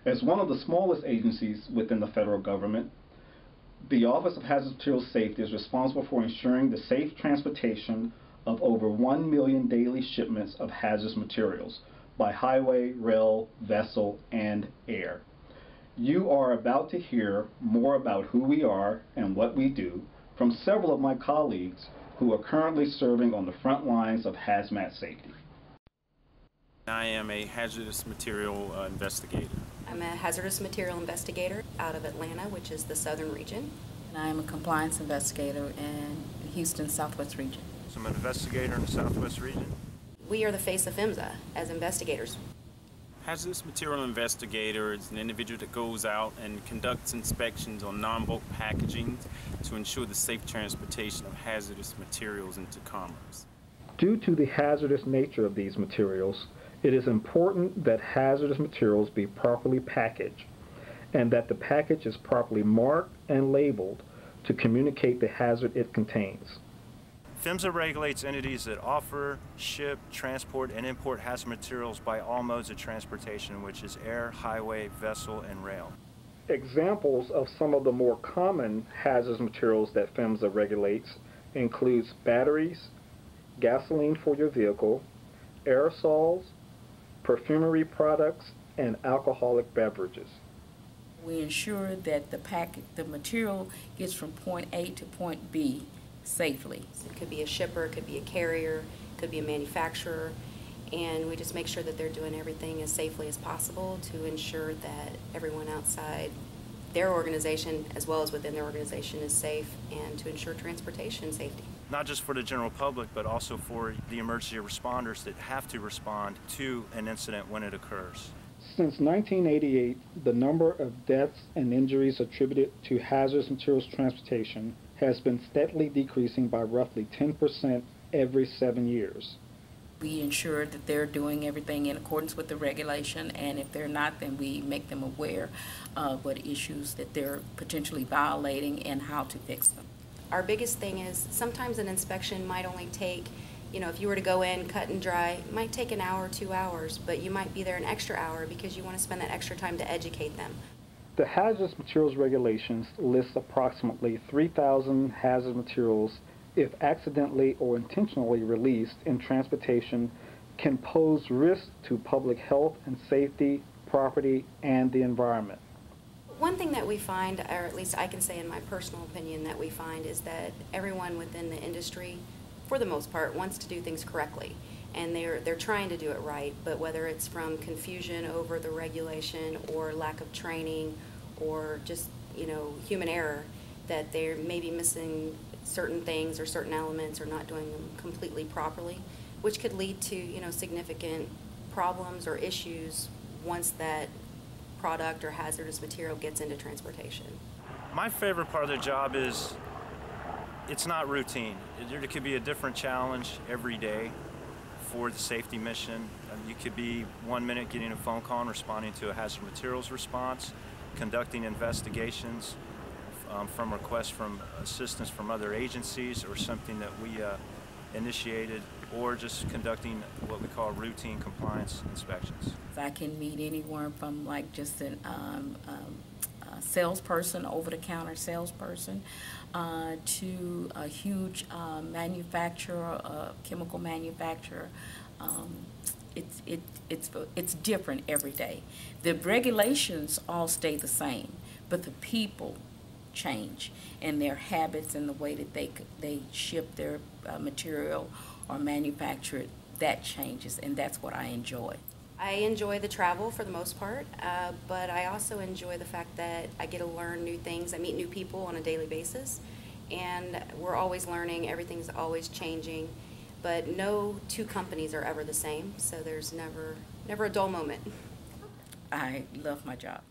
As one of the smallest agencies within the federal government, the Office of Hazardous Materials Safety is responsible for ensuring the safe transportation of over 1 million daily shipments of hazardous materials by highway, rail, vessel, and air. You are about to hear more about who we are and what we do from several of my colleagues who are currently serving on the front lines of hazmat safety. I am a hazardous material investigator. I'm a hazardous material investigator out of Atlanta, which is the southern region. And I am a compliance investigator in Houston, Southwest region. So I'm an investigator in the Southwest region. We are the face of PHMSA as investigators. Hazardous material investigator is an individual that goes out and conducts inspections on non-bulk packaging to ensure the safe transportation of hazardous materials into commerce. Due to the hazardous nature of these materials, it is important that hazardous materials be properly packaged and that the package is properly marked and labeled to communicate the hazard it contains. PHMSA regulates entities that offer, ship, transport, and import hazardous materials by all modes of transportation, which is air, highway, vessel, and rail. Examples of some of the more common hazardous materials that PHMSA regulates includes batteries, gasoline for your vehicle, aerosols, perfumery products, and alcoholic beverages. We ensure that the material gets from point A to point B safely. It could be a shipper, it could be a carrier, it could be a manufacturer, and we just make sure that they're doing everything as safely as possible to ensure that everyone outside their organization as well as within their organization is safe, and to ensure transportation safety. Not just for the general public, but also for the emergency responders that have to respond to an incident when it occurs. Since 1988, the number of deaths and injuries attributed to hazardous materials transportation has been steadily decreasing by roughly 10% every 7 years. We ensure that they're doing everything in accordance with the regulation, and if they're not, then we make them aware of what issues that they're potentially violating and how to fix them. Our biggest thing is sometimes an inspection might only take, if you were to go in, cut and dry, it might take an hour, 2 hours, but you might be there an extra hour because you want to spend that extra time to educate them. The hazardous materials regulations list approximately 3,000 hazardous materials if accidentally or intentionally released in transportation can pose risk to public health and safety, property, and the environment. One thing that we find, or at least I can say in my personal opinion that we find, is that everyone within the industry, for the most part, wants to do things correctly. And they're trying to do it right, but whether it's from confusion over the regulation or lack of training or just, human error, that they're maybe missing certain things or certain elements or not doing them completely properly, which could lead to, significant problems or issues once that product or hazardous material gets into transportation. My favorite part of the job is it's not routine. There could be a different challenge every day for the safety mission. You could be 1 minute getting a phone call and responding to a hazardous materials response, conducting investigations from requests from assistance from other agencies or something that we initiated, or just conducting what we call routine compliance inspections. I can meet anyone from just a salesperson, over-the-counter salesperson, to a huge manufacturer, a chemical manufacturer. It's different every day. The regulations all stay the same, but the people change, and their habits and the way that they ship their material or manufacture it, that changes, and that's what I enjoy. I enjoy the travel for the most part, but I also enjoy the fact that I get to learn new things. I meet new people on a daily basis, and we're always learning. Everything's always changing, but no two companies are ever the same, so there's never a dull moment. I love my job.